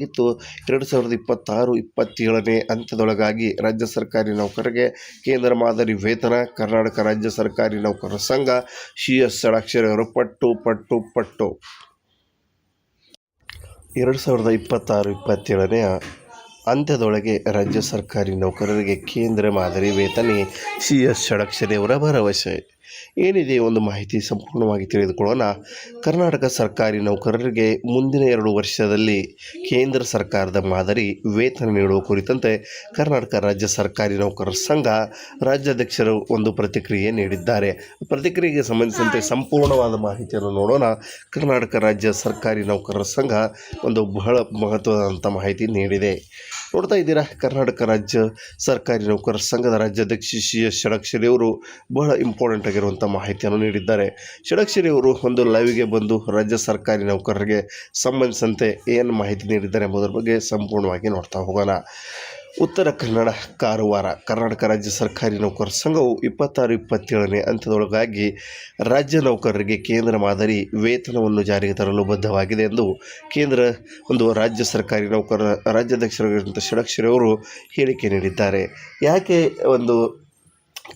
ಇತ್ತು 2026-27ನೇ ಹಂತದೊಳಗಾಗಿ ರಾಜ್ಯ ಸರ್ಕಾರಿ ನೌಕರರಿಗೆ ಕೇಂದ್ರ ಮಾದರಿ ವೇತನ ಕರ್ನಾಟಕ ರಾಜ್ಯ ಸರ್ಕಾರಿ ನೌಕರರ ಸಂಘ CS ಷಡಾಕ್ಷರಿಯವರು ಪಟ್ಟು 2026-27ನೇ ಅಂತ್ಯದೊಳಗೆ ರಾಜ್ಯ ಸರ್ಕಾರಿ ನೌಕರರಿಗೆ ಕೇಂದ್ರ ಮಾದರಿ ವೇತನ CS ಷಡಾಕ್ಷರಿಯವರ ಭರವಸೆ ಏನಿದೆ ಒಂದು ಮಾಹಿತಿ ಸಂಪೂರ್ಣವಾಗಿ ತಿಳಿದುಕೊಳ್ಳೋಣ. ಕರ್ನಾಟಕ ಸರ್ಕಾರಿ ನೌಕರರಿಗೆ ಮುಂದಿನ 2 ವರ್ಷದಲ್ಲಿ ಕೇಂದ್ರ ಸರ್ಕಾರದ ಮಾದರಿ ವೇತನ ನೀಡುವ ಕುರಿತಂತೆ ಕರ್ನಾಟಕ ರಾಜ್ಯ ಸರ್ಕಾರಿ ನೌಕರರ ಸಂಘ ರಾಜ್ಯಾಧ್ಯಕ್ಷರು ಒಂದು ಪ್ರತಿಕ್ರಿಯೆ ನೀಡಿದ್ದಾರೆ. ಪ್ರತಿಕ್ರಿಯೆಗೆ ಸಂಬಂಧಿಸಿದಂತೆ ಸಂಪೂರ್ಣವಾದ ಮಾಹಿತಿಯನ್ನು ನೋಡೋಣ. ಕರ್ನಾಟಕ ರಾಜ್ಯ ಸರ್ಕಾರಿ ನೌಕರರ ಸಂಘ ಒಂದು ಬಹಳ ಮಹತ್ವದಂಥ ಮಾಹಿತಿ ನೀಡಿದೆ. ನೋಡ್ತಾ ಇದ್ದೀರಾ, ಕರ್ನಾಟಕ ರಾಜ್ಯ ಸರ್ಕಾರಿ ನೌಕರರ ಸಂಘದ ರಾಜ್ಯಾಧ್ಯಕ್ಷ CS ಷಡಾಕ್ಷರಿಯವರು ಬಹಳ ಇಂಪಾರ್ಟೆಂಟ್ ಆಗಿರುವಂಥ ಮಾಹಿತಿಯನ್ನು ನೀಡಿದ್ದಾರೆ. ಷಡಾಕ್ಷರಿಯವರು ಒಂದು ಲೈವ್ಗೆ ಬಂದು ರಾಜ್ಯ ಸರ್ಕಾರಿ ನೌಕರರಿಗೆ ಸಂಬಂಧಿಸಿದಂತೆ ಏನು ಮಾಹಿತಿ ನೀಡಿದ್ದಾರೆ ಎಂಬುದರ ಬಗ್ಗೆ ಸಂಪೂರ್ಣವಾಗಿ ನೋಡ್ತಾ ಹೋಗೋಣ. ಉತ್ತರ ಕನ್ನಡ ಕಾರವಾರ ಕರ್ನಾಟಕ ರಾಜ್ಯ ಸರ್ಕಾರಿ ನೌಕರರ ಸಂಘವು 26-27ನೇ ಹಂತದೊಳಗಾಗಿ ರಾಜ್ಯ ನೌಕರರಿಗೆ ಕೇಂದ್ರ ಮಾದರಿ ವೇತನವನ್ನು ಜಾರಿಗೆ ತರಲು ಬದ್ಧವಾಗಿದೆ ಎಂದು ಕೇಂದ್ರ ರಾಜ್ಯ ಸರ್ಕಾರಿ ನೌಕರರ ರಾಜ್ಯಾಧ್ಯಕ್ಷರಾಗಿರುವಂಥ ಷಡಾಕ್ಷರಿಯವರು ಹೇಳಿಕೆ ನೀಡಿದ್ದಾರೆ. ಯಾಕೆ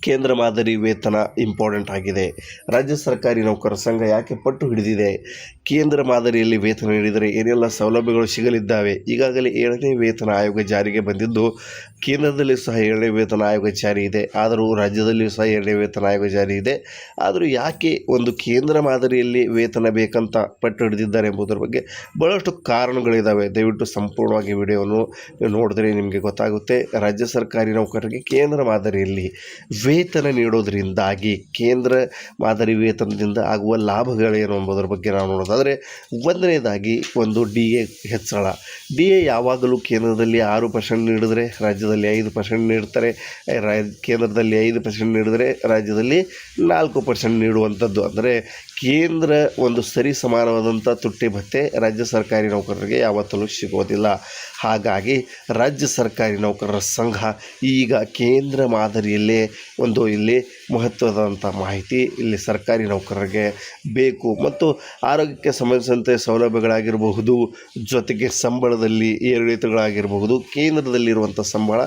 ಕೇಂದ್ರ ಮಾದರಿ ವೇತನ ಇಂಪಾರ್ಟೆಂಟ್ ಆಗಿದೆ, ರಾಜ್ಯ ಸರ್ಕಾರಿ ನೌಕರರ ಸಂಘ ಯಾಕೆ ಪಟ್ಟು ಹಿಡಿದಿದೆ, ಕೇಂದ್ರ ಮಾದರಿಯಲ್ಲಿ ವೇತನ ನೀಡಿದರೆ ಏನೆಲ್ಲ ಸೌಲಭ್ಯಗಳು ಸಿಗಲಿದ್ದಾವೆ. ಈಗಾಗಲೇ 7ನೇ ವೇತನ ಆಯೋಗ ಜಾರಿಗೆ ಬಂದಿದ್ದು ಕೇಂದ್ರದಲ್ಲಿ ಸಹ 7ನೇ ವೇತನ ಆಯೋಗ ಜಾರಿ ಇದೆ, ಆದರೂ ರಾಜ್ಯದಲ್ಲಿಯೂ ಸಹ 7ನೇ ವೇತನ ಆಯೋಗ ಜಾರಿ ಇದೆ. ಆದರೂ ಯಾಕೆ ಕೇಂದ್ರ ಮಾದರಿಯಲ್ಲಿ ವೇತನ ಬೇಕಂತ ಪಟ್ಟು ಹಿಡಿದಿದ್ದಾರೆ ಎಂಬುದರ ಬಗ್ಗೆ ಬಹಳಷ್ಟು ಕಾರಣಗಳಿದ್ದಾವೆ. ದಯವಿಟ್ಟು ಸಂಪೂರ್ಣವಾಗಿ ವಿಡಿಯೋವನ್ನು ನೋಡಿದ್ರೆ ನಿಮಗೆ ಗೊತ್ತಾಗುತ್ತೆ. ರಾಜ್ಯ ಸರ್ಕಾರಿ ನೌಕರರಿಗೆ ಕೇಂದ್ರ ಮಾದರಿಯಲ್ಲಿ ವೇತನ ನೀಡೋದರಿಂದಾಗಿ ಕೇಂದ್ರ ಮಾದರಿ ವೇತನದಿಂದ ಆಗುವ ಲಾಭಗಳೇನು ಎಂಬುದರ ಬಗ್ಗೆ ನಾವು ನೋಡೋದಾದರೆ, ಒಂದನೇದಾಗಿ DA ಹೆಚ್ಚಳ. DA ಯಾವಾಗಲೂ ಕೇಂದ್ರದಲ್ಲಿ 6% ನೀಡಿದರೆ ರಾಜ್ಯದಲ್ಲಿ 5% ನೀಡ್ತಾರೆ, ಕೇಂದ್ರದಲ್ಲಿ 5% ನೀಡಿದರೆ ರಾಜ್ಯದಲ್ಲಿ 4% ನೀಡುವಂಥದ್ದು. ಅಂದರೆ ಕೇಂದ್ರ ಸರಿ ಸಮಾನವಾದಂಥ ತುಟ್ಟಿ ಭತ್ಯೆ ರಾಜ್ಯ ಸರ್ಕಾರಿ ನೌಕರರಿಗೆ ಯಾವತ್ತೂ ಸಿಗೋದಿಲ್ಲ. ಹಾಗಾಗಿ ರಾಜ್ಯ ಸರ್ಕಾರಿ ನೌಕರರ ಸಂಘ ಈಗ ಕೇಂದ್ರ ಮಾದರಿಯಲ್ಲೇ ಇಲ್ಲಿ ಮಹತ್ವದಂಥ ಮಾಹಿತಿ ಇಲ್ಲಿ ಸರ್ಕಾರಿ ನೌಕರರಿಗೆ ಬೇಕು. ಮತ್ತು ಆರೋಗ್ಯಕ್ಕೆ ಸಂಬಂಧಿಸಿದಂತೆ ಸೌಲಭ್ಯಗಳಾಗಿರಬಹುದು, ಜೊತೆಗೆ ಸಂಬಳದಲ್ಲಿ ಏರಿಳಿತಗಳಾಗಿರಬಹುದು. ಕೇಂದ್ರದಲ್ಲಿರುವಂಥ ಸಂಬಳ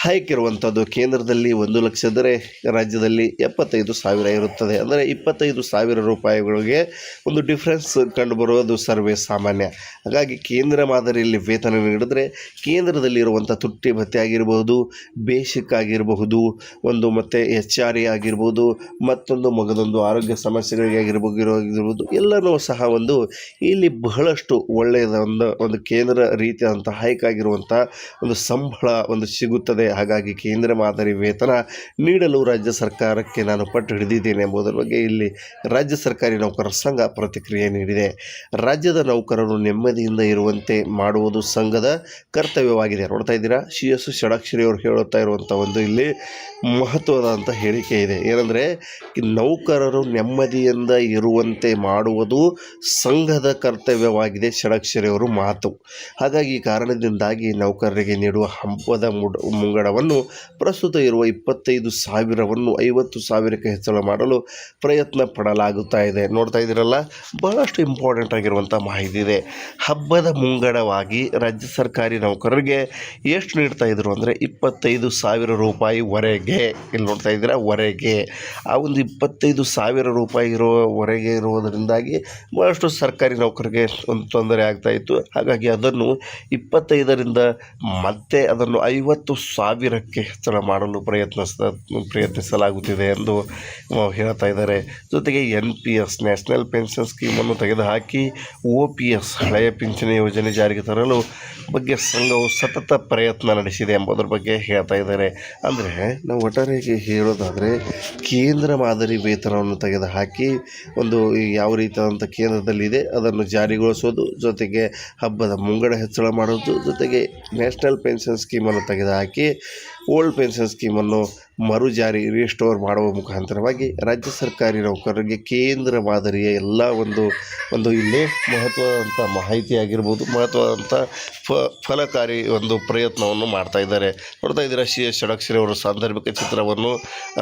ಹೈಕ್ ಇರುವಂಥದ್ದು. ಕೇಂದ್ರದಲ್ಲಿ 1 ಲಕ್ಷ ಇದ್ದರೆ ರಾಜ್ಯದಲ್ಲಿ 75,000 ಇರುತ್ತದೆ. ಅಂದರೆ 25,000 ರೂಪಾಯಿಗಳಿಗೆ ಡಿಫ್ರೆನ್ಸ್ ಕಂಡುಬರುವುದು ಸರ್ವೇ ಸಾಮಾನ್ಯ. ಹಾಗಾಗಿ ಕೇಂದ್ರ ಮಾದರಿಯಲ್ಲಿ ವೇತನ ನೀಡಿದ್ರೆ ಕೇಂದ್ರದಲ್ಲಿರುವಂಥ ತುಟ್ಟಿ ಭತ್ಯೆ ಆಗಿರಬಹುದು, ಬೇಸಿಕ್ ಆಗಿರಬಹುದು, ಮತ್ತು HRA ಆಗಿರ್ಬೋದು, ಮಗದೊಂದು ಆರೋಗ್ಯ ಸಮಸ್ಯೆಗಳಿಗೆ ಆಗಿರ್ಬೋದು, ಎಲ್ಲನೂ ಸಹ ಇಲ್ಲಿ ಬಹಳಷ್ಟು ಒಳ್ಳೆಯದ ಕೇಂದ್ರ ರೀತಿಯಾದಂಥ ಹೈಕ್ ಆಗಿರುವಂಥ ಸಂಬಳ ಸಿಗುತ್ತದೆ. ಹಾಗಾಗಿ ಕೇಂದ್ರ ಮಾದರಿ ವೇತನ ನೀಡಲು ರಾಜ್ಯ ಸರ್ಕಾರಕ್ಕೆ ನಾನು ಪಟ್ಟು ಹಿಡಿದಿದ್ದೇನೆ ಎಂಬುದರ ಬಗ್ಗೆ ಇಲ್ಲಿ ರಾಜ್ಯ ಸರ್ಕಾರಿ ನೌಕರರ ಸಂಘ ಪ್ರತಿಕ್ರಿಯೆ ನೀಡಿದೆ. ರಾಜ್ಯದ ನೌಕರರು ನೆಮ್ಮದಿಯಿಂದ ಇರುವಂತೆ ಮಾಡುವುದು ಸಂಘದ ಕರ್ತವ್ಯವಾಗಿದೆ. ನೋಡ್ತಾ ಇದ್ದೀರಾ, CS ಷಡಾಕ್ಷರಿಯವರು ಹೇಳುತ್ತಾ ಇರುವಂಥ ಇಲ್ಲಿ ಮಹತ್ವದಂಥ ಹೇಳಿಕೆ ಇದೆ. ಏನಂದರೆ, ನೌಕರರು ನೆಮ್ಮದಿಯಿಂದ ಇರುವಂತೆ ಮಾಡುವುದು ಸಂಘದ ಕರ್ತವ್ಯವಾಗಿದೆ ಷಡಾಕ್ಷರಿಯವರು ಮಾತು. ಹಾಗಾಗಿ ಈ ಕಾರಣದಿಂದಾಗಿ ನೌಕರರಿಗೆ ನೀಡುವ ಹಬ್ಬದ ಮುಂಗಡವನ್ನು ಪ್ರಸ್ತುತ ಇರುವ 25,000ವನ್ನು 50,000ಕ್ಕೆ ಹೆಚ್ಚಳ ಮಾಡಲು ಪ್ರಯತ್ನ ಪಡಲಾಗುತ್ತಾ ಇದೆ. ನೋಡ್ತಾ ಇದ್ದೀರಲ್ಲ, ಬಹಳಷ್ಟು ಇಂಪಾರ್ಟೆಂಟ್ ಆಗಿರುವಂಥ ಮಾಹಿತಿ ಇದೆ. ಹಬ್ಬದ ಮುಂಗಡವಾಗಿ ರಾಜ್ಯ ಸರ್ಕಾರಿ ನೌಕರರಿಗೆ ಎಷ್ಟು ನೀಡ್ತಾ ಇದ್ರು ಅಂದರೆ 25,000 ರೂಪಾಯಿವರೆಗೆ. ಇಲ್ಲಿ ನೋಡ್ತಾ ಇದ್ದೀರಾ, ವರೆಗೆ ಆ 25,000 ರೂಪಾಯಿ ಹೊರಗೆ ಇರುವುದರಿಂದಾಗಿ ಬಹಳಷ್ಟು ಸರ್ಕಾರಿ ನೌಕರಿಗೆ ತೊಂದರೆ ಆಗ್ತಾಯಿತ್ತು. ಹಾಗಾಗಿ ಅದನ್ನು 25ರಿಂದ ಮತ್ತೆ ಅದನ್ನು 50,000ಕ್ಕೆ ಹೆಚ್ಚಳ ಮಾಡಲು ಪ್ರಯತ್ನಿಸಲಾಗುತ್ತಿದೆ ಎಂದು ಹೇಳ್ತಾ ಇದ್ದಾರೆ. ಜೊತೆಗೆ NPS ನ್ಯಾಷನಲ್ ಪೆನ್ಷನ್ ಸ್ಕೀಮನ್ನು ತೆಗೆದುಹಾಕಿ OPS ಹಳೆಯ ಪಿಂಚಣಿ ಯೋಜನೆ ಜಾರಿಗೆ ತರಲು ಬಗ್ಗೆ ಸಂಘವು ಸತತ ಪ್ರಯತ್ನ ನಡೆಸಿದೆ ಎಂಬುದರ ಬಗ್ಗೆ ಹೇಳ್ತಾ ಇದ್ದಾರೆ. ಅಂದರೆ ನಾವು ಒಟ್ಟಾರೆಯಾಗಿ ಹೇಳೋದಾದರೆ, ಕೇಂದ್ರ ಮಾದರಿ ವೇತನವನ್ನು ತೆಗೆದುಹಾಕಿ ಯಾವ ರೀತಿಯಾದಂಥ ಕೇಂದ್ರದಲ್ಲಿದೆ ಅದನ್ನು ಜಾರಿಗೊಳಿಸೋದು, ಜೊತೆಗೆ ಹಬ್ಬದ ಮುಂಗಡ ಹೆಚ್ಚಳ ಮಾಡೋದು, ಜೊತೆಗೆ ನ್ಯಾಷನಲ್ ಪೆನ್ಷನ್ ಸ್ಕೀಮನ್ನು ತೆಗೆದುಹಾಕಿ ಓಲ್ಡ್ ಪೆನ್ಷನ್ ಸ್ಕೀಮನ್ನು ಮರುಜಾರಿ ರಿಸ್ಟೋರ್ ಮಾಡುವ ಮುಖಾಂತರವಾಗಿ ರಾಜ್ಯ ಸರ್ಕಾರಿ ನೌಕರರಿಗೆ ಕೇಂದ್ರ ಮಾದರಿಯ ಎಲ್ಲ ಇಲ್ಲಿ ಮಹತ್ವದಂಥ ಮಾಹಿತಿ ಆಗಿರ್ಬೋದು, ಮಹತ್ವದಂಥ ಫಲಕಾರಿ ಪ್ರಯತ್ನವನ್ನು ಮಾಡ್ತಾ ಇದ್ದಾರೆ. ನೋಡ್ತಾ ಇದ್ದೀರಾ, CS ಷಡಾಕ್ಷರಿಯವರ ಸಾಂದರ್ಭಿಕ ಚಿತ್ರವನ್ನು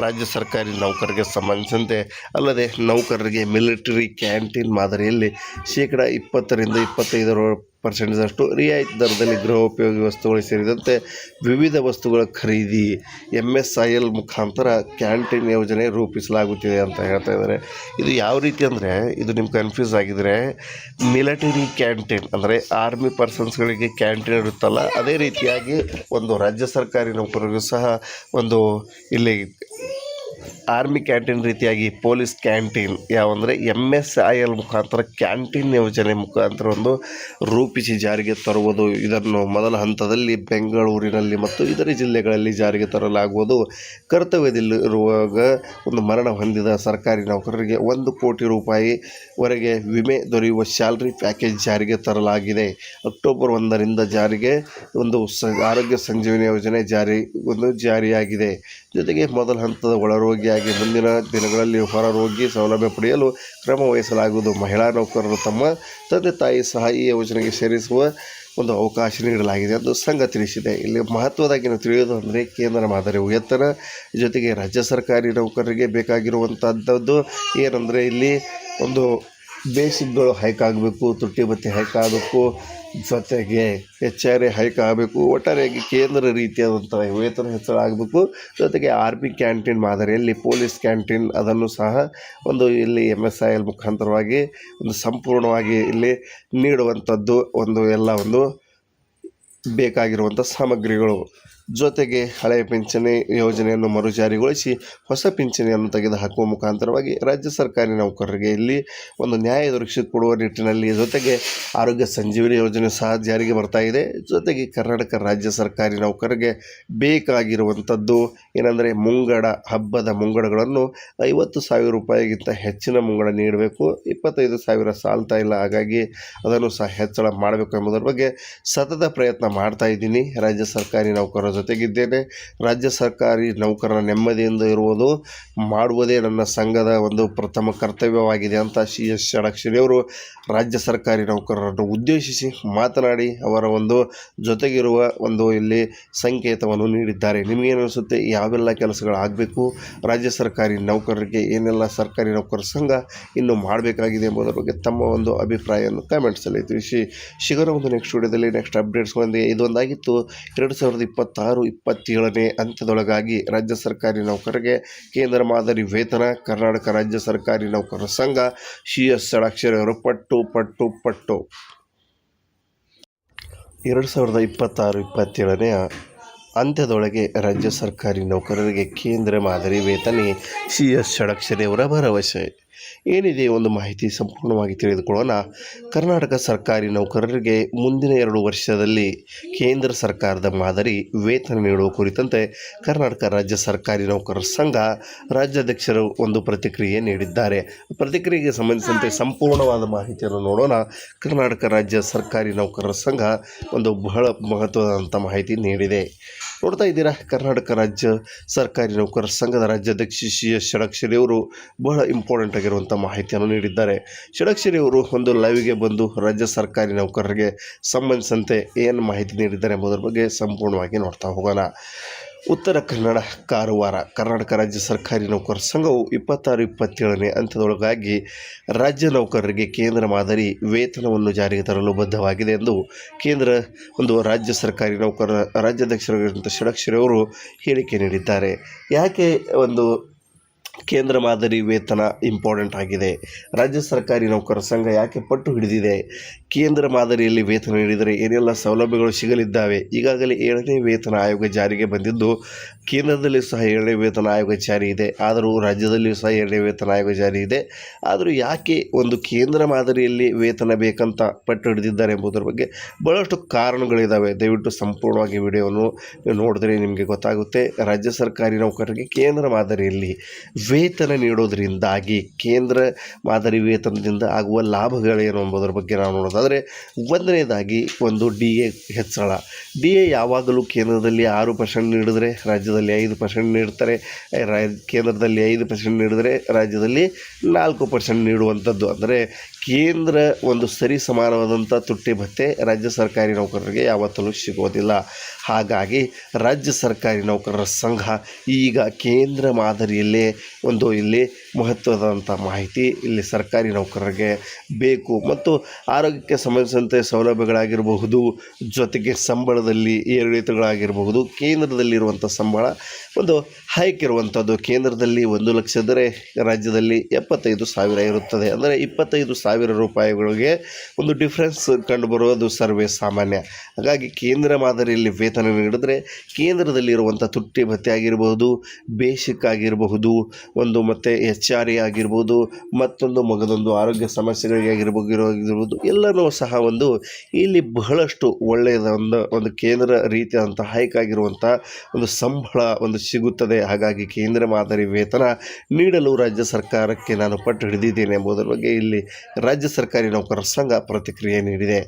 ರಾಜ್ಯ ಸರ್ಕಾರಿ ನೌಕರರಿಗೆ ಸಂಬಂಧಿಸಿದಂತೆ. ಅಲ್ಲದೆ ನೌಕರರಿಗೆ ಮಿಲಿಟರಿ ಕ್ಯಾಂಟೀನ್ ಮಾದರಿಯಲ್ಲಿ 20% ರಿಂದ 25% 40% ರಿಯಾಯಿತಿ ದರದಲ್ಲಿ ಗೃಹೋಪಯೋಗಿ ವಸ್ತುಗಳು ಸೇರಿದಂತೆ ವಿವಿಧ ವಸ್ತುಗಳ ಖರೀದಿ MSIL ಮುಖಾಂತರ ಕ್ಯಾಂಟೀನ್ ಯೋಜನೆ ರೂಪಿಸಲಾಗುತ್ತಿದೆ ಅಂತ ಹೇಳ್ತಾ ಇದ್ದಾರೆ. ಇದು ಯಾವ ರೀತಿ ಅಂದರೆ, ಇದು ನಿಮ್ಗೆ ಕನ್ಫ್ಯೂಸ್ ಆಗಿದರೆ, ಮಿಲಿಟರಿ ಕ್ಯಾಂಟೀನ್ ಅಂದರೆ ಆರ್ಮಿ ಪರ್ಸನ್ಸ್ಗಳಿಗೆ ಕ್ಯಾಂಟೀನ್ ಇರುತ್ತಲ್ಲ, ಅದೇ ರೀತಿಯಾಗಿ ಒಂದು ರಾಜ್ಯ ಸರ್ಕಾರಿ ನೌಕರರಿಗೂ ಸಹ ಒಂದು ಇಲ್ಲಿ ಆರ್ಮಿ ಕ್ಯಾಂಟೀನ್ ರೀತಿಯಾಗಿ ಪೊಲೀಸ್ ಕ್ಯಾಂಟೀನ್ ಯಾವಂದರೆ MSIL ಮುಖಾಂತರ ಕ್ಯಾಂಟೀನ್ ಯೋಜನೆ ಮುಖಾಂತರ ಒಂದು ರೂಪಿಸಿ ಜಾರಿಗೆ ತರುವುದು. ಇದನ್ನು ಮೊದಲ ಹಂತದಲ್ಲಿ ಬೆಂಗಳೂರಿನಲ್ಲಿ ಮತ್ತು ಇತರೆ ಜಿಲ್ಲೆಗಳಲ್ಲಿ ಜಾರಿಗೆ ತರಲಾಗುವುದು. ಕರ್ತವ್ಯದಲ್ಲಿರುವಾಗ ಒಂದು ಮರಣ ಹೊಂದಿದ ಸರ್ಕಾರಿ ನೌಕರರಿಗೆ 1 ಕೋಟಿ ರೂಪಾಯಿವರೆಗೆ ವಿಮೆ ದೊರೆಯುವ ಸ್ಯಾಲರಿ ಪ್ಯಾಕೇಜ್ ಜಾರಿಗೆ ತರಲಾಗಿದೆ. ಅಕ್ಟೋಬರ್ 1ರಿಂದ ಜಾರಿಗೆ ಒಂದು ಆರೋಗ್ಯ ಸಂಜೀವಿನಿ ಯೋಜನೆ ಜಾರಿಯಾಗಿದೆ. ಜೊತೆಗೆ ಮೊದಲ ಹಂತದ ಒಳರೋಗಿಯಾಗಿ ಮುಂದಿನ ದಿನಗಳಲ್ಲಿ ಹೊರರೋಗಿ ಸೌಲಭ್ಯ ಪಡೆಯಲು ಕ್ರಮ ವಹಿಸಲಾಗುವುದು. ಮಹಿಳಾ ನೌಕರರು ತಮ್ಮ ತಂದೆ ತಾಯಿ ಸಹ ಈ ಯೋಜನೆಗೆ ಸೇರಿಸುವ ಒಂದು ಅವಕಾಶ ನೀಡಲಾಗಿದೆ ಎಂದು ಸಂಘ ತಿಳಿಸಿದೆ. ಇಲ್ಲಿ ಮಹತ್ವದಾಗಿ ನಾವು ತಿಳಿಯೋದು ಅಂದರೆ, ಕೇಂದ್ರ ಮಾದರಿ ವೇತನ ಜೊತೆಗೆ ರಾಜ್ಯ ಸರ್ಕಾರಿ ನೌಕರರಿಗೆ ಬೇಕಾಗಿರುವಂಥದ್ದು ಏನಂದರೆ, ಇಲ್ಲಿ ಒಂದು ಬೇಸಿಕ್ಗಳು ಹೈಕ್ ಆಗಬೇಕು, ತುಟ್ಟಿ ಭತ್ಯೆ ಹೈಕ್ ಆಗಬೇಕು, ಜೊತೆಗೆ HRA ಹೈಕ್ ಆಗಬೇಕು. ಒಟ್ಟಾರೆಯಾಗಿ ಕೇಂದ್ರ ರೀತಿಯಾದಂಥ ವೇತನ ಹೆಚ್ಚಳ ಆಗಬೇಕು. ಜೊತೆಗೆ ಆರ್ಮಿ ಕ್ಯಾಂಟೀನ್ ಮಾದರಿಯಲ್ಲಿ ಪೊಲೀಸ್ ಕ್ಯಾಂಟೀನ್ ಅದನ್ನು ಸಹ ಒಂದು ಇಲ್ಲಿ MSIL ಮುಖಾಂತರವಾಗಿ ಒಂದು ಸಂಪೂರ್ಣವಾಗಿ ಇಲ್ಲಿ ನೀಡುವಂಥದ್ದು ಒಂದು ಬೇಕಾಗಿರುವಂಥ ಸಾಮಗ್ರಿಗಳು. ಜೊತೆಗೆ ಹಳೆಯ ಪಿಂಚಣಿ ಯೋಜನೆಯನ್ನು ಮರುಜಾರಿಗೊಳಿಸಿ ಹೊಸ ಪಿಂಚಣಿಯನ್ನು ತೆಗೆದುಹಾಕುವ ಮುಖಾಂತರವಾಗಿ ರಾಜ್ಯ ಸರ್ಕಾರಿ ನೌಕರರಿಗೆ ಇಲ್ಲಿ ಒಂದು ನ್ಯಾಯ ದೊರಕಿಸಿಕೊಡುವ ನಿಟ್ಟಿನಲ್ಲಿ, ಜೊತೆಗೆ ಆರೋಗ್ಯ ಸಂಜೀವಿನಿ ಯೋಜನೆ ಸಹ ಜಾರಿಗೆ ಬರ್ತಾ ಇದೆ. ಜೊತೆಗೆ ಕರ್ನಾಟಕ ರಾಜ್ಯ ಸರ್ಕಾರಿ ನೌಕರರಿಗೆ ಬೇಕಾಗಿರುವಂಥದ್ದು ಏನಂದರೆ, ಹಬ್ಬದ ಮುಂಗಡಗಳನ್ನು 50,000 ರೂಪಾಯಿಗಿಂತ ಹೆಚ್ಚಿನ ಮುಂಗಡ ನೀಡಬೇಕು. 25,000 ಸಾಲ್ತಾ ಇಲ್ಲ, ಹಾಗಾಗಿ ಅದನ್ನು ಸಹ ಹೆಚ್ಚಳ ಮಾಡಬೇಕು ಎಂಬುದರ ಬಗ್ಗೆ ಸತತ ಪ್ರಯತ್ನ ಮಾಡ್ತಾ ಇದ್ದೀನಿ. ರಾಜ್ಯ ಸರ್ಕಾರಿ ನೌಕರರ ಜೊತೆಗಿದ್ದೇನೆ. ರಾಜ್ಯ ಸರ್ಕಾರಿ ನೌಕರರ ನೆಮ್ಮದಿಯಿಂದ ಮಾಡುವುದೇ ನನ್ನ ಸಂಘದ ಒಂದು ಪ್ರಥಮ ಕರ್ತವ್ಯವಾಗಿದೆ ಅಂತ CS ಷಡಕ್ಷರಿಯವರು ರಾಜ್ಯ ಸರ್ಕಾರಿ ನೌಕರರನ್ನು ಉದ್ದೇಶಿಸಿ ಮಾತನಾಡಿ ಅವರ ಒಂದು ಜೊತೆಗಿರುವ ಇಲ್ಲಿ ಸಂಕೇತವನ್ನು ನೀಡಿದ್ದಾರೆ. ನಿಮಗೇನು ಅನಿಸುತ್ತೆ? ಯಾವೆಲ್ಲ ಕೆಲಸಗಳಾಗಬೇಕು, ರಾಜ್ಯ ಸರ್ಕಾರಿ ನೌಕರರಿಗೆ ಏನೆಲ್ಲ ಸರ್ಕಾರಿ ನೌಕರರ ಸಂಘ ಇನ್ನು ಮಾಡಬೇಕಾಗಿದೆ ಎಂಬುದರ ಬಗ್ಗೆ ತಮ್ಮ ಒಂದು ಅಭಿಪ್ರಾಯವನ್ನು ಕಾಮೆಂಟ್ಸಲ್ಲಿ ತಿಳಿಸಿ. ಸಿಗೋಣ ಒಂದು ನೆಕ್ಸ್ಟ್ ವಿಡಿಯೋದಲ್ಲಿ ನೆಕ್ಸ್ಟ್ ಅಪ್ಡೇಟ್ಸ್ಗಳೊಂದಿಗೆ. ಇದೊಂದಾಗಿತ್ತು 2026-27ನೇ ಅಂತ್ಯದೊಳಗಾಗಿ ರಾಜ್ಯ ಸರ್ಕಾರಿ ನೌಕರರಿಗೆ ಕೇಂದ್ರ ಮಾದರಿ ವೇತನ. ಕರ್ನಾಟಕ ರಾಜ್ಯ ಸರ್ಕಾರಿ ನೌಕರರ ಸಂಘ CS ಷಡಕ್ಷರಿಯವರು ಪಟ್ಟು 2026-27ನೇ ಅಂತ್ಯದೊಳಗೆ ರಾಜ್ಯ ಸರ್ಕಾರಿ ನೌಕರರಿಗೆ ಕೇಂದ್ರ ಮಾದರಿ ವೇತನ. CS ಷಡಕ್ಷರಿಯವರ ಭರವಸೆ ಏನಿದೆ ಒಂದು ಮಾಹಿತಿ ಸಂಪೂರ್ಣವಾಗಿ ತಿಳಿದುಕೊಳ್ಳೋಣ. ಕರ್ನಾಟಕ ಸರ್ಕಾರಿ ನೌಕರರಿಗೆ ಮುಂದಿನ 2 ವರ್ಷದಲ್ಲಿ ಕೇಂದ್ರ ಸರ್ಕಾರದ ಮಾದರಿ ವೇತನ ನೀಡುವ ಕುರಿತಂತೆ ಕರ್ನಾಟಕ ರಾಜ್ಯ ಸರ್ಕಾರಿ ನೌಕರರ ಸಂಘ ರಾಜ್ಯಾಧ್ಯಕ್ಷರು ಒಂದು ಪ್ರತಿಕ್ರಿಯೆ ನೀಡಿದ್ದಾರೆ. ಪ್ರತಿಕ್ರಿಯೆಗೆ ಸಂಬಂಧಿಸಿದಂತೆ ಸಂಪೂರ್ಣವಾದ ಮಾಹಿತಿಯನ್ನು ನೋಡೋಣ. ಕರ್ನಾಟಕ ರಾಜ್ಯ ಸರ್ಕಾರಿ ನೌಕರರ ಸಂಘ ಒಂದು ಬಹಳ ಮಹತ್ವದಂಥ ಮಾಹಿತಿ ನೀಡಿದೆ. ನೋಡ್ತಾ ಇದ್ದೀರಾ, ಕರ್ನಾಟಕ ರಾಜ್ಯ ಸರ್ಕಾರಿ ನೌಕರರ ಸಂಘದ ರಾಜ್ಯಾಧ್ಯಕ್ಷ CS ಷಡಕ್ಷರಿಯವರು ಬಹಳ ಇಂಪಾರ್ಟೆಂಟ್ ಆಗಿರುವಂಥ ಮಾಹಿತಿಯನ್ನು ನೀಡಿದ್ದಾರೆ. ಷಡಕ್ಷರಿಯವರು ಒಂದು ಲೈವ್ಗೆ ಬಂದು ರಾಜ್ಯ ಸರ್ಕಾರಿ ನೌಕರರಿಗೆ ಸಂಬಂಧಿಸಿದಂತೆ ಏನು ಮಾಹಿತಿ ನೀಡಿದ್ದಾರೆ ಎಂಬುದರ ಬಗ್ಗೆ ಸಂಪೂರ್ಣವಾಗಿ ನೋಡ್ತಾ ಹೋಗೋಣ. ಉತ್ತರ ಕನ್ನಡ, ಕಾರವಾರ. ಕರ್ನಾಟಕ ರಾಜ್ಯ ಸರ್ಕಾರಿ ನೌಕರರ ಸಂಘವು 26-27ನೇ ಅಂತ್ಯದೊಳಗಾಗಿ ರಾಜ್ಯ ನೌಕರರಿಗೆ ಕೇಂದ್ರ ಮಾದರಿ ವೇತನವನ್ನು ಜಾರಿಗೆ ತರಲು ಬದ್ಧವಾಗಿದೆ ಎಂದು ಕೇಂದ್ರ ರಾಜ್ಯ ಸರ್ಕಾರಿ ನೌಕರರ ರಾಜ್ಯಾಧ್ಯಕ್ಷರಾಗಿರುವಂಥ ಷಡಕ್ಷರಿಯವರು ಹೇಳಿಕೆ ನೀಡಿದ್ದಾರೆ. ಯಾಕೆ ಕೇಂದ್ರ ಮಾದರಿ ವೇತನ ಇಂಪಾರ್ಟೆಂಟ್ ಆಗಿದೆ? ರಾಜ್ಯ ಸರ್ಕಾರಿ ನೌಕರರ ಸಂಘ ಯಾಕೆ ಪಟ್ಟು ಹಿಡಿದಿದೆ? ಕೇಂದ್ರ ಮಾದರಿಯಲ್ಲಿ ವೇತನ ನೀಡಿದರೆ ಏನೆಲ್ಲ ಸೌಲಭ್ಯಗಳು ಸಿಗಲಿದ್ದಾವೆ? ಈಗಾಗಲೇ 7ನೇ ವೇತನ ಆಯೋಗ ಜಾರಿಗೆ ಬಂದಿದ್ದು, ಕೇಂದ್ರದಲ್ಲಿ ಸಹ 7ನೇ ವೇತನ ಆಯೋಗ ಜಾರಿ ಇದೆ, ಆದರೂ ರಾಜ್ಯದಲ್ಲಿಯೂ ಸಹ 7ನೇ ವೇತನ ಆಯೋಗ ಜಾರಿ ಇದೆ. ಆದರೂ ಯಾಕೆ ಕೇಂದ್ರ ಮಾದರಿಯಲ್ಲಿ ವೇತನ ಬೇಕಂತ ಪಟ್ಟು ಹಿಡಿದಿದ್ದಾರೆ ಎಂಬುದರ ಬಗ್ಗೆ ಬಹಳಷ್ಟು ಕಾರಣಗಳಿದ್ದಾವೆ. ದಯವಿಟ್ಟು ಸಂಪೂರ್ಣವಾಗಿ ವಿಡಿಯೋವನ್ನು ನೋಡಿದ್ರೆ ನಿಮಗೆ ಗೊತ್ತಾಗುತ್ತೆ. ರಾಜ್ಯ ಸರ್ಕಾರಿ ನೌಕರರಿಗೆ ಕೇಂದ್ರ ಮಾದರಿಯಲ್ಲಿ ವೇತನ ನೀಡೋದರಿಂದಾಗಿ ಕೇಂದ್ರ ಮಾದರಿ ವೇತನದಿಂದ ಆಗುವ ಲಾಭಗಳೇನು ಎಂಬುದರ ಬಗ್ಗೆ ನಾವು ನೋಡೋದಾದರೆ, ಒಂದನೇದಾಗಿ DA ಹೆಚ್ಚಳ. DA ಯಾವಾಗಲೂ ಕೇಂದ್ರದಲ್ಲಿ 6% ನೀಡಿದರೆ ರಾಜ್ಯದಲ್ಲಿ 5% ನೀಡ್ತಾರೆ. ಕೇಂದ್ರದಲ್ಲಿ 5% ನೀಡಿದರೆ ರಾಜ್ಯದಲ್ಲಿ 4% ನೀಡುವಂಥದ್ದು. ಅಂದರೆ ಕೇಂದ್ರ ಒಂದು ಸರಿ ಸಮಾನವಾದಂಥ ತುಟ್ಟಿ ಭತ್ಯೆ ರಾಜ್ಯ ಸರ್ಕಾರಿ ನೌಕರರಿಗೆ ಯಾವತ್ತೂ ಸಿಗೋದಿಲ್ಲ. ಹಾಗಾಗಿ ರಾಜ್ಯ ಸರ್ಕಾರಿ ನೌಕರರ ಸಂಘ ಈಗ ಕೇಂದ್ರ ಮಾದರಿಯಲ್ಲೇ ಇಲ್ಲಿ ಮಹತ್ವದಂಥ ಮಾಹಿತಿ ಇಲ್ಲಿ ಸರ್ಕಾರಿ ನೌಕರರಿಗೆ ಬೇಕು ಮತ್ತು ಆರೋಗ್ಯಕ್ಕೆ ಸಂಬಂಧಿಸಿದಂತೆ ಸೌಲಭ್ಯಗಳಾಗಿರಬಹುದು, ಜೊತೆಗೆ ಸಂಬಳದಲ್ಲಿ ಏರಿಳಿತಗಳಾಗಿರಬಹುದು. ಕೇಂದ್ರದಲ್ಲಿರುವಂಥ ಸಂಬಳ ಒಂದು ಹೈಕ್ ಇರುವಂಥದ್ದು. ಕೇಂದ್ರದಲ್ಲಿ 1,00,000 ಇದ್ದರೆ ರಾಜ್ಯದಲ್ಲಿ 75,000 ಇರುತ್ತದೆ. ಅಂದರೆ 25,000 ರೂಪಾಯಿಗಳಿಗೆ ಒಂದು ಡಿಫ್ರೆನ್ಸ್ ಕಂಡುಬರುವುದು ಸರ್ವೇ ಸಾಮಾನ್ಯ. ಹಾಗಾಗಿ ಕೇಂದ್ರ ಮಾದರಿಯಲ್ಲಿ ವೇತನ ನೀಡಿದ್ರೆ ಕೇಂದ್ರದಲ್ಲಿರುವಂಥ ತುಟ್ಟಿ ಭತ್ಯೆ ಆಗಿರಬಹುದು, ಬೇಸಿಕ್ ಆಗಿರಬಹುದು, ಮತ್ತು HR ಆಗಿರ್ಬೋದು, ಮತ್ತೊಂದು ಮಗದೊಂದು ಆರೋಗ್ಯ ಸಮಸ್ಯೆಗಳಿಗೆ ಆಗಿರ್ಬೋದು ಎಲ್ಲನೂ ಸಹ ಇಲ್ಲಿ ಬಹಳಷ್ಟು ಒಳ್ಳೆಯದ ಒಂದು ಕೇಂದ್ರ ರೀತಿಯಾದಂಥ ಹೈಕ್ ಆಗಿರುವಂಥ ಒಂದು ಸಂಬಳ ಸಿಗುತ್ತದೆ. ಹಾಗಾಗಿ ಕೇಂದ್ರ ಮಾದರಿ ವೇತನ ನೀಡಲು ರಾಜ್ಯ ಸರ್ಕಾರಕ್ಕೆ ನಾನು ಪಟ್ಟು ಹಿಡಿದಿದ್ದೇನೆ ಎಂಬುದರ ಬಗ್ಗೆ ಇಲ್ಲಿ ರಾಜ್ಯ ಸರ್ಕಾರಿ ನೌಕರರ ಸಂಘ ಪ್ರತಿಕ್ರಿಯೆ ನೀಡಿದೆ.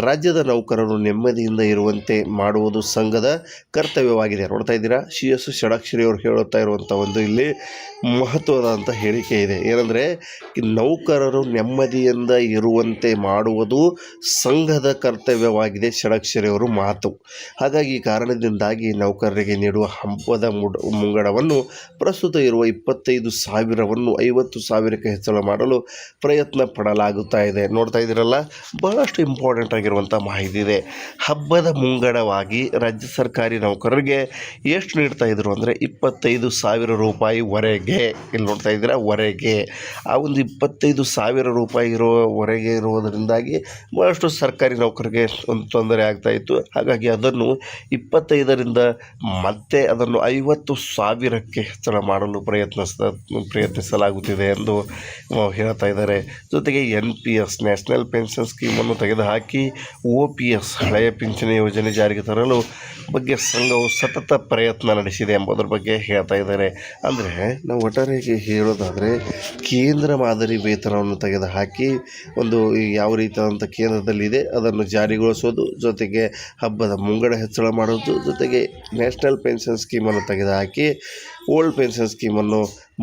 ರಾಜ್ಯದ ನೌಕರರು ನೆಮ್ಮದಿಯಿಂದ ಇರುವಂತೆ ಮಾಡುವುದು ಸಂಘದ ಕರ್ತವ್ಯವಾಗಿದೆ. ನೋಡ್ತಾ ಇದ್ದೀರಾ, CS ಷಡಕ್ಷರಿ ಅವರು ಹೇಳುತ್ತಾ ಇರುವಂಥ ಇಲ್ಲಿ ಮಹತ್ವದಂಥ ಹೇಳಿಕೆ ಇದೆ. ಏನಂದರೆ, ನೌಕರರು ನೆಮ್ಮದಿಯಿಂದ ಇರುವಂತೆ ಮಾಡುವುದು ಸಂಘದ ಕರ್ತವ್ಯವಾಗಿದೆ, ಷಡಕ್ಷರಿ ಅವರು ಮಾತು. ಹಾಗಾಗಿ ಈ ಕಾರಣದಿಂದಾಗಿ ನೌಕರರಿಗೆ ನೀಡುವ ಹಬ್ಬದ ಮುಂಗಡವನ್ನು ಪ್ರಸ್ತುತ ಇರುವ 25,000ವನ್ನು 50,000ಕ್ಕೆ ಹೆಚ್ಚಳ ಮಾಡಲು ಪ್ರಯತ್ನ ಪಡಲಾಗುತ್ತಾ ಇದೆ. ನೋಡ್ತಾ ಇದ್ದೀರಲ್ಲ, ಬಹಳಷ್ಟು ಇಂಪಾರ್ಟೆಂಟ್ ಆಗಿರುವಂಥ ಮಾಹಿತಿ ಇದೆ. ಹಬ್ಬದ ಮುಂಗಡವಾಗಿ ರಾಜ್ಯ ಸರ್ಕಾರಿ ನೌಕರರಿಗೆ ಎಷ್ಟು ನೀಡ್ತಾ ಇದ್ರು ಅಂದರೆ 25,000 ರೂಪಾಯಿವರೆಗೆ. ಇಲ್ಲಿ ನೋಡ್ತಾ ಇದ್ದೀರಾ, ವರೆಗೆ ಆ 25,000 ರೂಪಾಯಿ ಇರೋವರೆಗೆ ಇರುವುದರಿಂದಾಗಿ ಬಹಳಷ್ಟು ಸರ್ಕಾರಿ ನೌಕರಿಗೆ ಒಂದು ತೊಂದರೆ ಆಗ್ತಾಯಿತ್ತು. ಹಾಗಾಗಿ ಅದನ್ನು 25ರಿಂದ ಮತ್ತೆ ಅದನ್ನು 50,000ಕ್ಕೆ ಹೆಚ್ಚಳ ಮಾಡಲು ಪ್ರಯತ್ನಿಸಲಾಗುತ್ತಿದೆ ಎಂದು ಹೇಳ್ತಾ ಇದ್ದಾರೆ. ಜೊತೆಗೆ NPS ನ್ಯಾಷನಲ್ ಪೆನ್ಷನ್ ಸ್ಕೀಮನ್ನು ತೆಗೆದುಹಾಕಿ OPS ಹಳೆಯ ಪಿಂಚಣಿ ಯೋಜನೆ ಜಾರಿಗೆ ತರಲು ಬಗ್ಗೆ ಸಂಘವು ಸತತ ಪ್ರಯತ್ನ ನಡೆಸಿದೆ ಎಂಬುದರ ಬಗ್ಗೆ ಹೇಳ್ತಾ ಇದ್ದಾರೆ. ಅಂದರೆ ನಾವು ಒಟ್ಟಾರೆಯಾಗಿ ಹೇಳೋದಾದರೆ ಕೇಂದ್ರ ಮಾದರಿ ವೇತನವನ್ನು ತೆಗೆದುಹಾಕಿ ಯಾವ ರೀತಿಯಾದಂಥ ಕೇಂದ್ರದಲ್ಲಿದೆ ಅದನ್ನು ಜಾರಿಗೊಳಿಸೋದು, ಜೊತೆಗೆ ಹಬ್ಬದ ಮುಂಗಡ ಹೆಚ್ಚಳ ಮಾಡೋದು, ಜೊತೆಗೆ ನ್ಯಾಷನಲ್ ಪೆನ್ಷನ್ ಸ್ಕೀಮನ್ನು ತೆಗೆದುಹಾಕಿ ಓಲ್ಡ್ ಪೆನ್ಷನ್ ಸ್ಕೀಮನ್ನು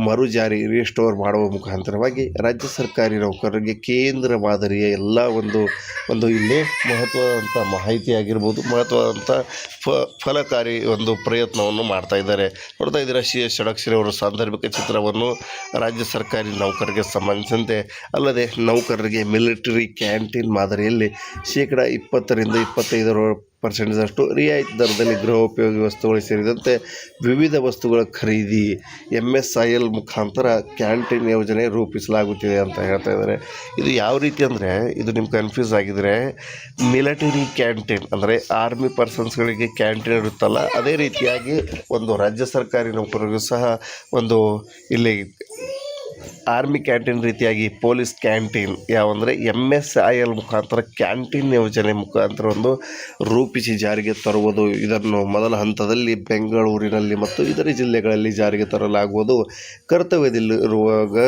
ಮರುಜಾರಿ ರಿಸ್ಟೋರ್ ಮಾಡುವ ಮುಖಾಂತರವಾಗಿ ರಾಜ್ಯ ಸರ್ಕಾರಿ ನೌಕರರಿಗೆ ಕೇಂದ್ರ ಮಾದರಿಯ ಎಲ್ಲ ಇಲ್ಲಿ ಮಹತ್ವದಂಥ ಮಾಹಿತಿ ಆಗಿರ್ಬೋದು, ಮಹತ್ವದಂಥ ಫಲಕಾರಿ ಪ್ರಯತ್ನವನ್ನು ಮಾಡ್ತಾ ಇದ್ದಾರೆ. ನೋಡ್ತಾ ಇದ್ದೀರಾ, CS ಷಡಕ್ಷರಿ ಅವರ ಸಾಂದರ್ಭಿಕ ಚಿತ್ರವನ್ನು ರಾಜ್ಯ ಸರ್ಕಾರಿ ನೌಕರರಿಗೆ ಸಂಬಂಧಿಸಿದಂತೆ. ಅಲ್ಲದೆ ನೌಕರರಿಗೆ ಮಿಲಿಟರಿ ಕ್ಯಾಂಟೀನ್ ಮಾದರಿಯಲ್ಲಿ 20% 25% ರಿಯಾಯಿತಿ ದರದಲ್ಲಿ ಗೃಹೋಪಯೋಗಿ ವಸ್ತುಗಳು ಸೇರಿದಂತೆ ವಿವಿಧ ವಸ್ತುಗಳ ಖರೀದಿ MSIL ಮುಖಾಂತರ ಕ್ಯಾಂಟೀನ್ ಯೋಜನೆ ರೂಪಿಸಲಾಗುತ್ತಿದೆ ಅಂತ ಹೇಳ್ತಾ ಇದ್ದಾರೆ. ಇದು ಯಾವ ರೀತಿ ಅಂದರೆ, ಇದು ನಿಮ್ಗೆ ಕನ್ಫ್ಯೂಸ್ ಆಗಿದರೆ, ಮಿಲಿಟರಿ ಕ್ಯಾಂಟೀನ್ ಅಂದರೆ ಆರ್ಮಿ ಪರ್ಸನ್ಸ್ಗಳಿಗೆ ಕ್ಯಾಂಟೀನ್ ಇರುತ್ತಲ್ಲ, ಅದೇ ರೀತಿಯಾಗಿ ರಾಜ್ಯ ಸರ್ಕಾರಿ ನೌಕರರಿಗೂ ಸಹ ಇಲ್ಲಿ ಆರ್ಮಿ ಕ್ಯಾಂಟೀನ್ ರೀತಿಯಾಗಿ ಪೊಲೀಸ್ ಕ್ಯಾಂಟೀನ್ ಯಾವಂದರೆ MSIL ಮುಖಾಂತರ ಕ್ಯಾಂಟೀನ್ ಯೋಜನೆ ಮುಖಾಂತರ ರೂಪಿಸಿ ಜಾರಿಗೆ ತರುವುದು. ಇದನ್ನು ಮೊದಲ ಹಂತದಲ್ಲಿ ಬೆಂಗಳೂರಿನಲ್ಲಿ ಮತ್ತು ಇತರೆ ಜಿಲ್ಲೆಗಳಲ್ಲಿ ಜಾರಿಗೆ ತರಲಾಗುವುದು. ಕರ್ತವ್ಯದಲ್ಲಿರುವಾಗ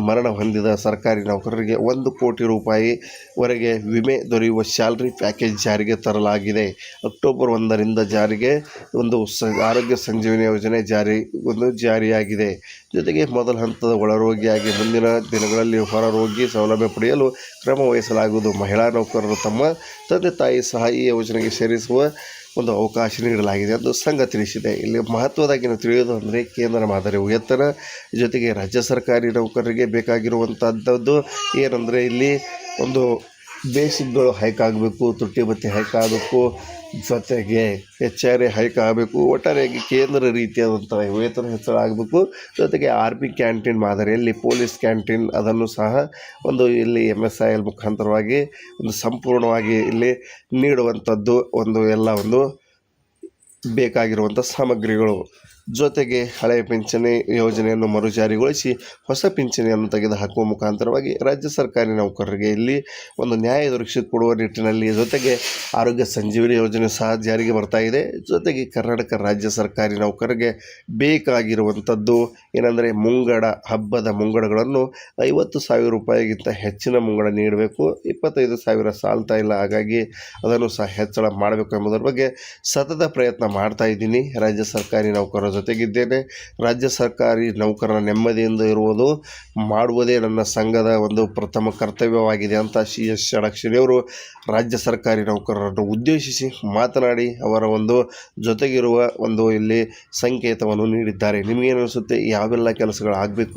ಮರಣ ಹೊಂದಿದ ಸರ್ಕಾರಿ ನೌಕರರಿಗೆ 1 ಕೋಟಿ ರೂಪಾಯಿವರೆಗೆ ವಿಮೆ ದೊರೆಯುವ ಸ್ಯಾಲರಿ ಪ್ಯಾಕೇಜ್ ಜಾರಿಗೆ ತರಲಾಗಿದೆ. ಅಕ್ಟೋಬರ್ 1ರಿಂದ ಜಾರಿಗೆ ಆರೋಗ್ಯ ಸಂಜೀವಿನಿ ಯೋಜನೆ ಜಾರಿಯಾಗಿದೆ. ಜೊತೆಗೆ ಮೊದಲ ಹಂತದ ಒಳರೋಗಿಯಾಗಿ ಮುಂದಿನ ದಿನಗಳಲ್ಲಿ ಹೊರರೋಗಿ ಸೌಲಭ್ಯ ಪಡೆಯಲು ಕ್ರಮ ವಹಿಸಲಾಗುವುದು. ಮಹಿಳಾ ನೌಕರರು ತಮ್ಮ ತಂದೆ ತಾಯಿ ಸಹ ಈ ಯೋಜನೆಗೆ ಸೇರಿಸುವ ಅವಕಾಶ ನೀಡಲಾಗಿದೆ ಎಂದು ಸಂಘ ತಿಳಿಸಿದೆ. ಇಲ್ಲಿ ಮಹತ್ವದಾಗಿ ನಾವು ತಿಳಿಯೋದು ಅಂದರೆ ಕೇಂದ್ರ ಮಾದರಿ ವೇತನ ಜೊತೆಗೆ ರಾಜ್ಯ ಸರ್ಕಾರಿ ನೌಕರರಿಗೆ ಬೇಕಾಗಿರುವಂಥದ್ದು ಏನಂದರೆ, ಇಲ್ಲಿ ಬೇಸಿಕ್ಗಳು ಹೈಕ್ ಆಗಬೇಕು, ತುಟ್ಟಿ ಭತ್ಯೆ ಹೈಕ್ ಆಗಬೇಕು, ಜೊತೆಗೆ HR ಹೈಕ್ ಆಗಬೇಕು. ಒಟ್ಟಾರೆಯಾಗಿ ಕೇಂದ್ರ ರೀತಿಯಾದಂಥ ವೇತನ ಹೆಚ್ಚಳ ಆಗಬೇಕು. ಜೊತೆಗೆ ಆರ್ಮಿ ಕ್ಯಾಂಟೀನ್ ಮಾದರಿಯಲ್ಲಿ ಪೊಲೀಸ್ ಕ್ಯಾಂಟೀನ್ ಅದನ್ನು ಸಹ ಇಲ್ಲಿ MSIL ಮುಖಾಂತರವಾಗಿ ಸಂಪೂರ್ಣವಾಗಿ ಇಲ್ಲಿ ನೀಡುವಂಥದ್ದು ಎಲ್ಲ ಬೇಕಾಗಿರುವಂಥ ಸಾಮಗ್ರಿಗಳು. ಜೊತೆಗೆ ಹಳೆಯ ಪಿಂಚಣಿ ಯೋಜನೆಯನ್ನು ಮರುಜಾರಿಗೊಳಿಸಿ ಹೊಸ ಪಿಂಚಣಿಯನ್ನು ತೆಗೆದುಹಾಕುವ ಮುಖಾಂತರವಾಗಿ ರಾಜ್ಯ ಸರ್ಕಾರಿ ನೌಕರರಿಗೆ ಇಲ್ಲಿ ನ್ಯಾಯ ದೊರಕಿಸಿಕೊಡುವ ನಿಟ್ಟಿನಲ್ಲಿ, ಜೊತೆಗೆ ಆರೋಗ್ಯ ಸಂಜೀವಿನಿ ಯೋಜನೆ ಸಹ ಜಾರಿಗೆ ಬರ್ತಾ ಇದೆ. ಜೊತೆಗೆ ಕರ್ನಾಟಕ ರಾಜ್ಯ ಸರ್ಕಾರಿ ನೌಕರರಿಗೆ ಬೇಕಾಗಿರುವಂಥದ್ದು ಏನಂದರೆ, ಹಬ್ಬದ ಮುಂಗಡಗಳನ್ನು 50,000 ರೂಪಾಯಿಗಿಂತ ಹೆಚ್ಚಿನ ಮುಂಗಡ ನೀಡಬೇಕು. 25,000 ಸಾಲ್ತಾ ಇಲ್ಲ, ಹಾಗಾಗಿ ಅದನ್ನು ಸಹ ಹೆಚ್ಚಳ ಮಾಡಬೇಕು ಎಂಬುದರ ಬಗ್ಗೆ ಸತತ ಪ್ರಯತ್ನ ಮಾಡ್ತಾ ಇದ್ದೀನಿ ರಾಜ್ಯ ಸರ್ಕಾರಿ ನೌಕರರ ಜೊತೆಗಿದ್ದೇನೆ. ರಾಜ್ಯ ಸರ್ಕಾರಿ ನೌಕರರ ನೆಮ್ಮದಿಯಿಂದ ಇರುವುದು ಮಾಡುವುದೇ ನನ್ನ ಸಂಘದ ಒಂದು ಪ್ರಥಮ ಕರ್ತವ್ಯವಾಗಿದೆ ಅಂತ CS ಷಡಕ್ಷರಿಯವರು ರಾಜ್ಯ ಸರ್ಕಾರಿ ನೌಕರರನ್ನು ಉದ್ದೇಶಿಸಿ ಮಾತನಾಡಿ ಅವರ ಒಂದು ಜೊತೆಗಿರುವ ಒಂದು ಇಲ್ಲಿ ಸಂಕೇತವನ್ನು ನೀಡಿದ್ದಾರೆ. ನಿಮಗೇನು ಅನಿಸುತ್ತೆ? ಯಾವೆಲ್ಲ ಕೆಲಸಗಳು ಆಗಬೇಕು